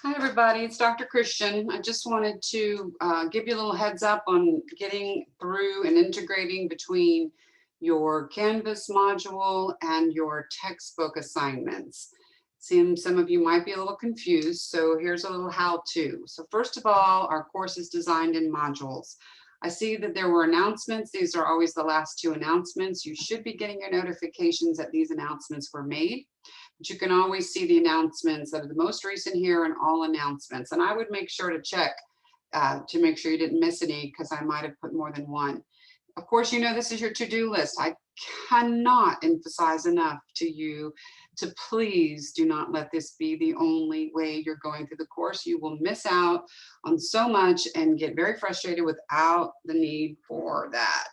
Hi, everybody. It's Dr. Christian. I just wanted to give you a little heads up on getting through and integrating between your Canvas module and your textbook assignments. Seems some of you might be a little confused, so here's a little how-to. So first of all, our course is designed in modules. I see that there were announcements. These are always the last two announcements. You should be getting your notifications that these announcements were made. But you can always see the announcements that are the most recent here and all announcements. And I would make sure to check to make sure you didn't miss any, because I might have put more than one. Of course, you know this is your to-do list. I cannot emphasize enough to you to please do not let this be the only way you're going through the course. You will miss out on so much and get very frustrated without the need for that.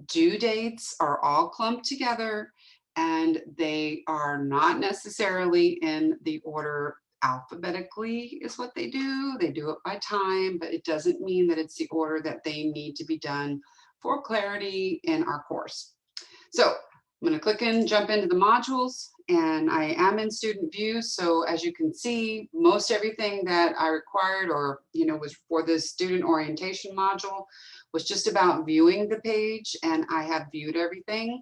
Due dates are all clumped together, and they are not necessarily in the order alphabetically is what they do. They do it by time, but it doesn't mean that it's the order that they need to be done for clarity in our course. So I'm going to click in, jump into the modules, and I am in student view. So as you can see, most everything that I required or, was for this student orientation module was just about viewing the page, and I have viewed everything.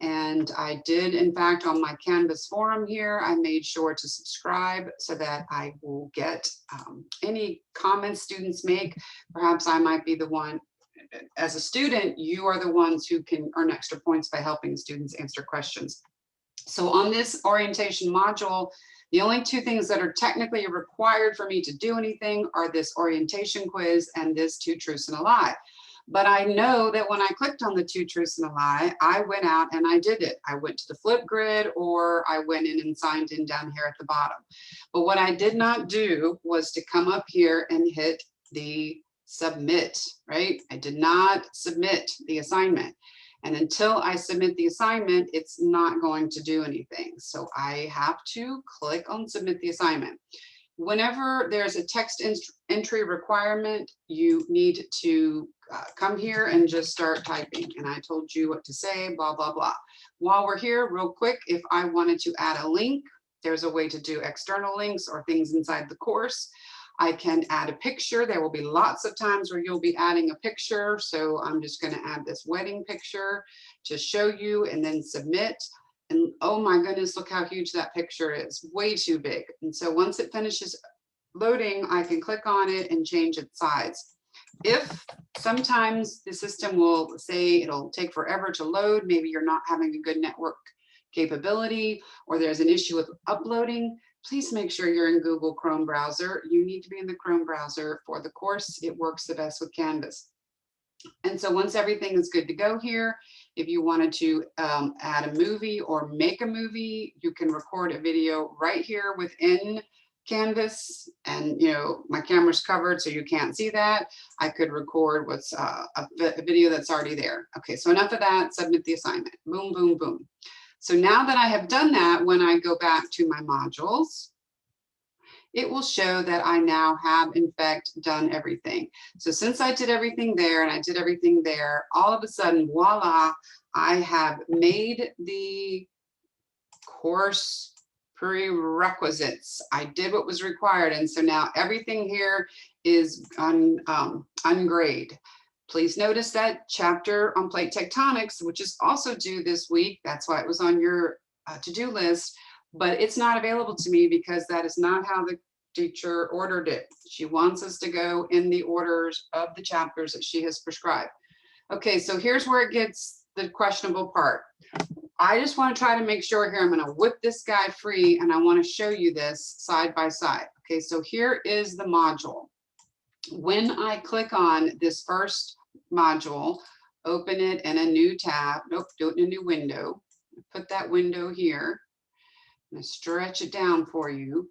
And I did, in fact, on my Canvas forum here, I made sure to subscribe so that I will get any comments students make. Perhaps I might be the one. As a student, you are the ones who can earn extra points by helping students answer questions. So on this orientation module, the only two things that are technically required for me to do anything are this orientation quiz and this 2 truths and a lie. But I know that when I clicked on the 2 truths and a lie, I went out and I did it. I went to the flip grid, or I went in and signed in down here at the bottom. But what I did not do was to come up here and hit the submit, right? I did not submit the assignment. And until I submit the assignment, it's not going to do anything. So I have to click on submit the assignment. Whenever there's a text entry requirement, you need to come here and just start typing. And I told you what to say, blah, blah, blah. While we're here, real quick, if I wanted to add a link, there's a way to do external links or things inside the course. I can add a picture. There will be lots of times where you'll be adding a picture. So I'm just going to add this wedding picture to show you and then submit. And oh my goodness, look how huge that picture is. Way too big. And so once it finishes loading, I can click on it and change its size. If sometimes the system will say it'll take forever to load, maybe you're not having a good network capability, or there's an issue with uploading, please make sure you're in Google Chrome browser. You need to be in the Chrome browser for the course. It works the best with Canvas. And so once everything is good to go here, if you wanted to add a movie or make a movie, you can record a video right here within Canvas. And my camera's covered, so you can't see that. I could record what's a video that's already there. Okay, so enough of that. Submit the assignment. Boom, boom, boom. So now that I have done that, when I go back to my modules, it will show that I now have, in fact, done everything. So since I did everything there and I did everything there, all of a sudden, voila, I have made the course prerequisites. I did what was required. And so now everything here is ungrade. Please notice that chapter on plate tectonics, which is also due this week. That's why it was on your to-do list, but it's not available to me because that is not how the teacher ordered it. She wants us to go in the orders of the chapters that she has prescribed. Okay, so here's where it gets the questionable part. I just want to try to make sure here, I'm going to whip this guy free, and I want to show you this side by side. Okay, so here is the module. When I click on this first module, open it in a new tab. Nope, do it in a new window. Put that window here. I'm going to stretch it down for you.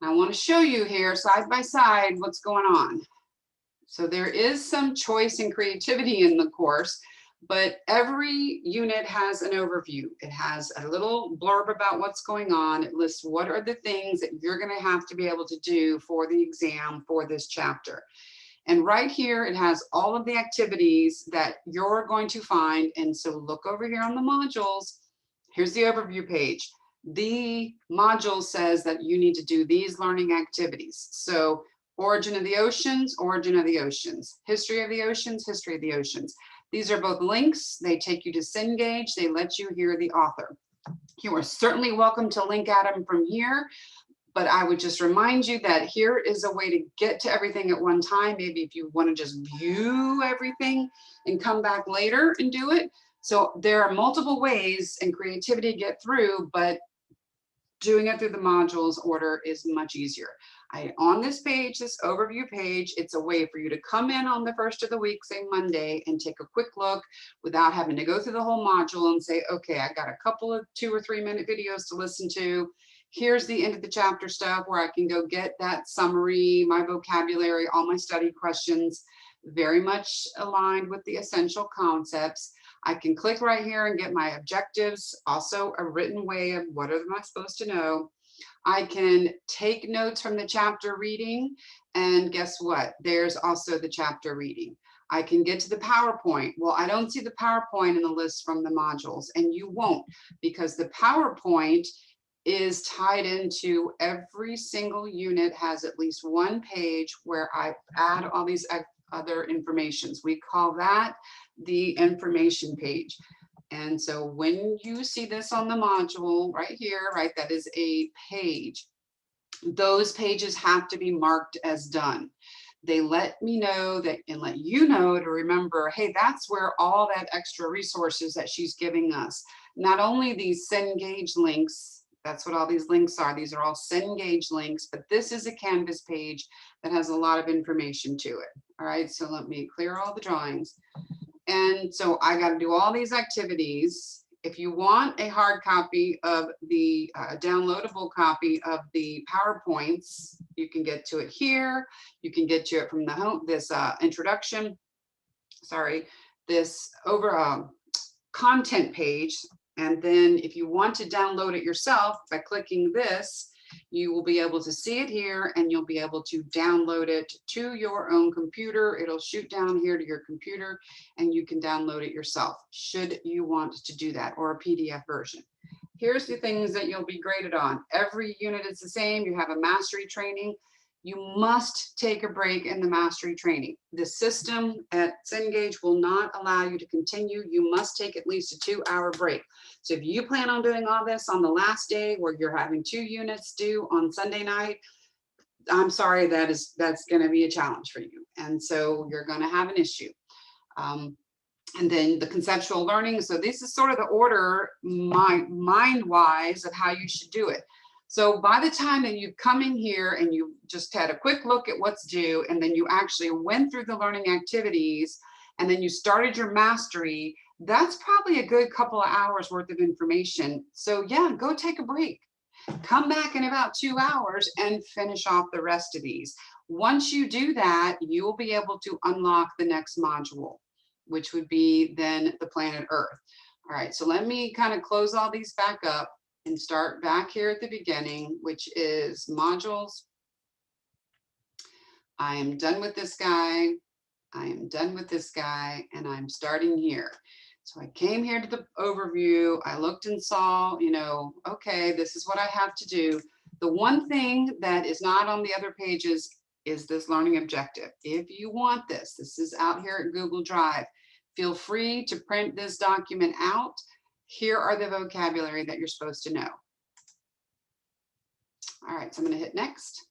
I want to show you here side by side what's going on. So there is some choice and creativity in the course, but every unit has an overview. It has a little blurb about what's going on. It lists what are the things that you're going to have to be able to do for the exam for this chapter. And right here, it has all of the activities that you're going to find. And so look over here on the modules. Here's the overview page. the module says that you need to do these learning activities. So origin of the oceans, origin of the oceans, history of the oceans, history of the oceans. These are both links. They take you to Cengage. They let you hear the author. You are certainly welcome to link at them from here, but I would just remind you that here is a way to get to everything at one time. Maybe if you want to just view everything and come back later and do it. So there are multiple ways and creativity to get through, but doing it through the modules order is much easier. On this page, this overview page, it's a way for you to come in on the first of the week, say Monday, and take a quick look without having to go through the whole module and say, okay, I got a couple of 2 or 3 minute videos to listen to. Here's the end of the chapter stuff where I can go get that summary, my vocabulary, all my study questions, very much aligned with the essential concepts. I can click right here and get my objectives, also a written way of what am I supposed to know. I can take notes from the chapter reading, and guess what? There's also the chapter reading. I can get to the PowerPoint. Well, I don't see the PowerPoint in the list from the modules, and you won't, because the PowerPoint is tied into every single unit, has at least one page where I add all these other informations. We call that the information page. And so when you see this on the module right here, right, that is a page. Those pages have to be marked as done. They let me know that and let you know to remember, hey, that's where all that extra resources that she's giving us. Not only these Cengage links, that's what all these links are. These are all Cengage links, but this is a Canvas page that has a lot of information to it. All right, so let me clear all the drawings. And so I got to do all these activities. If you want a hard copy of the downloadable copy of the PowerPoints, you can get to it here. You can get to it from the home, this introduction, sorry, this content page. And then if you want to download it yourself by clicking this, you will be able to see it here and you'll be able to download it to your own computer. It'll shoot down here to your computer and you can download it yourself should you want to do that, or a PDF version. Here's the things that you'll be graded on. Every unit is the same. You have a mastery training. You must take a break in the mastery training. The system at Cengage will not allow you to continue. You must take at least a 2-hour break. So if you plan on doing all this on the last day where you're having 2 units due on Sunday night, I'm sorry, that's going to be a challenge for you. And so you're going to have an issue. And then the conceptual learning. So this is sort of the order mind-wise of how you should do it. So by the time that you come in here and you just had a quick look at what's due, and then you actually went through the learning activities, and then you started your mastery, that's probably a good couple of hours worth of information. So yeah, go take a break. Come back in about 2 hours and finish off the rest of these. Once you do that, you will be able to unlock the next module, which would be then the planet Earth. All right, so let me kind of close all these back up and start back here at the beginning, which is modules. I am done with this guy. I am done with this guy, and I'm starting here. So I came here to the overview. I looked and saw, okay, this is what I have to do. The one thing that is not on the other pages is this learning objective. If you want this, this is out here at Google Drive. Feel free to print this document out. Here are the vocabulary that you're supposed to know. All right, so I'm going to hit next.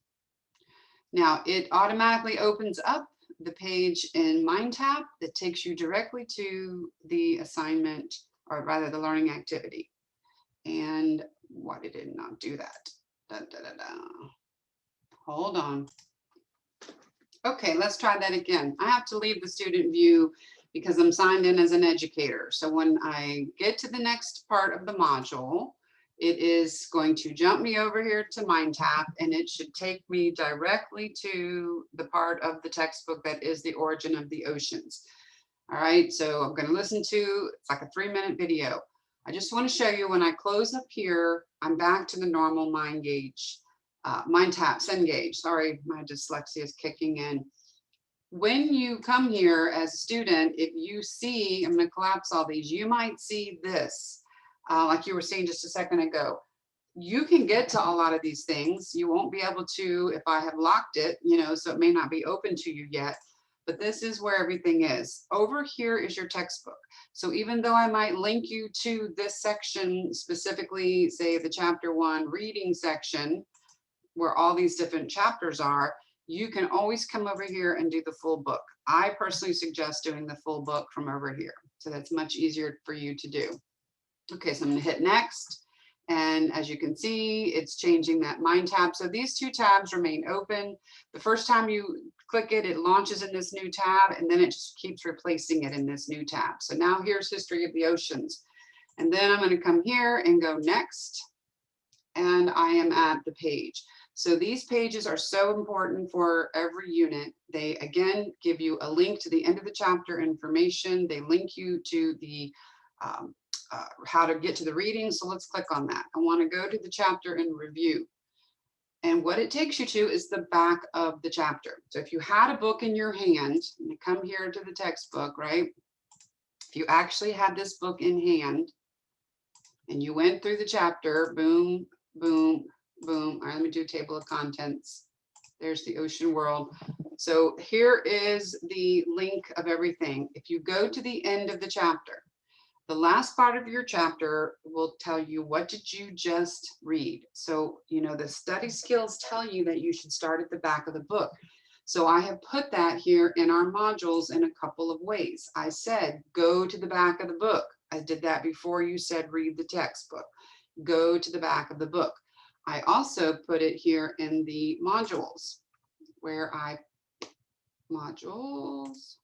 Now it automatically opens up the page in MindTap that takes you directly to the assignment, or rather the learning activity. And why did it not do that? Hold on. Okay, let's try that again. I have to leave the student view because I'm signed in as an educator. So when I get to the next part of the module, it is going to jump me over here to MindTap, and it should take me directly to the part of the textbook that is the origin of the oceans. All right, so I'm going to listen to, it's like a 3-minute video. I just want to show you when I close up here, I'm back to the normal MindTap, Cengage. Sorry, my dyslexia is kicking in. When you come here as a student, if you see, I'm going to collapse all these, you might see this, like you were seeing just a second ago. you can get to a lot of these things. You won't be able to if I have locked it, you know, so it may not be open to you yet, but this is where everything is. Over here is your textbook. So even though I might link you to this section, specifically say the chapter 1 reading section, where all these different chapters are, you can always come over here and do the full book. I personally suggest doing the full book from over here. So that's much easier for you to do. Okay, so I'm gonna hit next. And as you can see, it's changing that Mind tab. So these two tabs remain open. The first time you click it, it launches in this new tab, and then it just keeps replacing it in this new tab. So now here's History of the Oceans. And then I'm gonna come here and go next. And I am at the page. So these pages are so important for every unit. They again give you a link to the end of the chapter information. They link you to the how to get to the reading. So let's click on that. I want to go to the chapter and review. And what it takes you to is the back of the chapter. So if you had a book in your hand, and you come here to the textbook, right? If you actually had this book in hand and you went through the chapter, boom, boom, boom. All right, let me do a table of contents. There's the ocean world. So here is the link of everything. If you go to the end of the chapter, the last part of your chapter will tell you what did you just read. So, you know, the study skills tell you that you should start at the back of the book. So I have put that here in our modules in a couple of ways. I said, go to the back of the book. I did that before you said, read the textbook. Go to the back of the book. I also put it here in the modules where modules.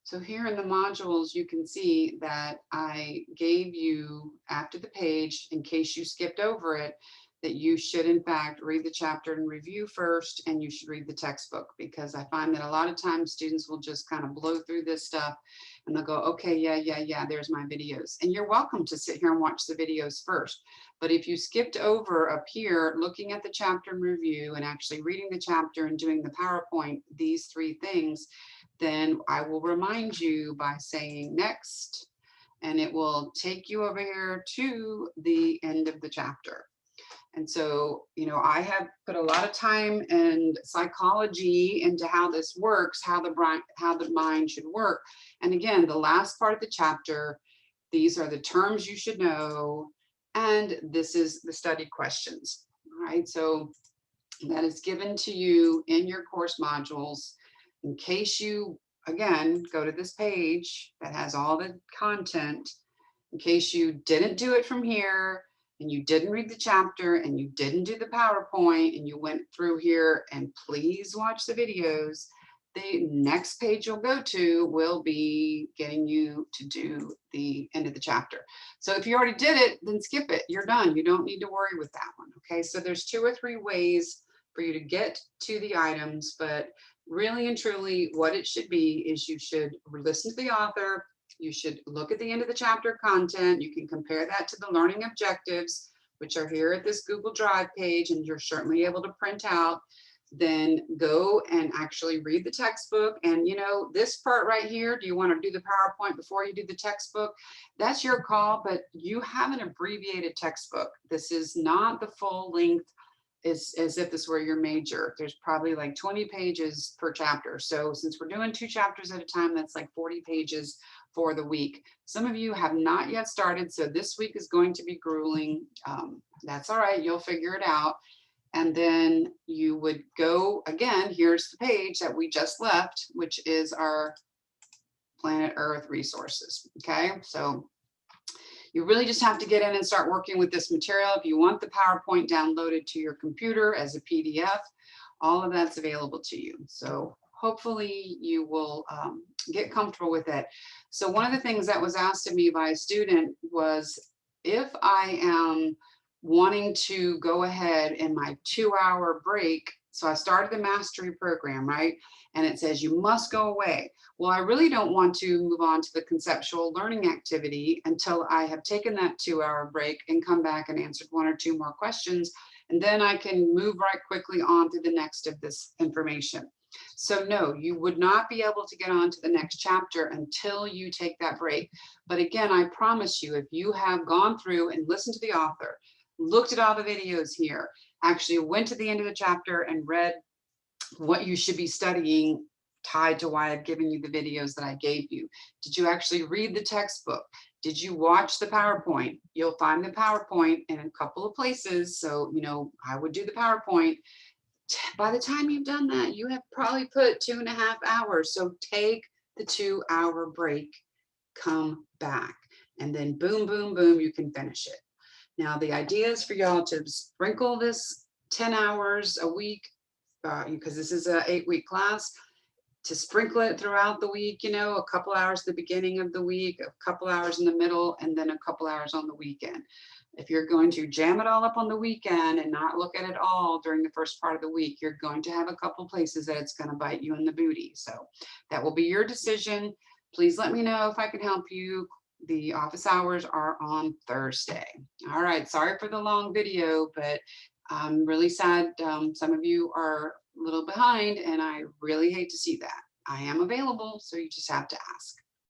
So here in the modules, you can see that I gave you after the page, in case you skipped over it, that you should in fact read the chapter and review first, and you should read the textbook, because I find that a lot of times students will just kind of blow through this stuff and they'll go, okay, yeah, there's my videos. And you're welcome to sit here and watch the videos first. But if you skipped over up here, looking at the chapter and review and actually reading the chapter and doing the PowerPoint, these three things, then I will remind you by saying next, and it will take you over here to the end of the chapter. And so, you know, I have put a lot of time and psychology into how this works, how the mind should work. And again, the last part of the chapter, these are the terms you should know, and this is the study questions. All right, so that is given to you in your course modules. In case you, again, go to this page that has all the content, in case you didn't do it from here and you didn't read the chapter and you didn't do the PowerPoint and you went through here, and please watch the videos, the next page you'll go to will be getting you to do the end of the chapter. So if you already did it, then skip it. You're done. You don't need to worry with that one. Okay, so there's 2 or 3 ways for you to get to the items, but really and truly what it should be is you should listen to the author, you should look at the end of the chapter content, you can compare that to the learning objectives, which are here at this Google Drive page, and you're certainly able to print out. Then go and actually read the textbook. And you know, this part right here, do you want to do the PowerPoint before you do the textbook? That's your call, but you have an abbreviated textbook. This is not the full length as if this were your major. There's probably like 20 pages per chapter. So since we're doing 2 chapters at a time, that's like 40 pages for the week. Some of you have not yet started, so this week is going to be grueling. That's all right, you'll figure it out. And then you would go, again, here's the page that we just left, which is our Planet Earth resources, okay? So you really just have to get in and start working with this material. If you want the PowerPoint downloaded to your computer as a PDF, all of that's available to you. So hopefully you will get comfortable with it. So one of the things that was asked of me by a student was, if I am wanting to go ahead in my 2-hour break, so I started the mastery program, right? And it says you must go away. Well, I really don't want to move on to the conceptual learning activity until I have taken that 2-hour break and come back and answered 1 or 2 more questions. And then I can move right quickly on to the next of this information. So no, you would not be able to get on to the next chapter until you take that break. But again, I promise you, if you have gone through and listened to the author, looked at all the videos here, actually went to the end of the chapter and read what you should be studying tied to why I've given you the videos that I gave you. Did you actually read the textbook? Did you watch the PowerPoint? You'll find the PowerPoint in a couple of places. So, you know, I would do the PowerPoint. By the time you've done that, you have probably put 2.5 hours. So take the 2-hour break, come back, and then boom, boom, boom, you can finish it. Now, the idea is for y'all to sprinkle this 10 hours a week, because this is an 8-week class, to sprinkle it throughout the week, you know, a couple hours at the beginning of the week, a couple hours in the middle, and then a couple hours on the weekend. If you're going to jam it all up on the weekend and not look at it all during the first part of the week, you're going to have a couple places that it's going to bite you in the booty. So that will be your decision. Please let me know if I can help you. The office hours are on Thursday. All right, sorry for the long video, but I'm really sad some of you are a little behind, and I really hate to see that. I am available, so you just have to ask.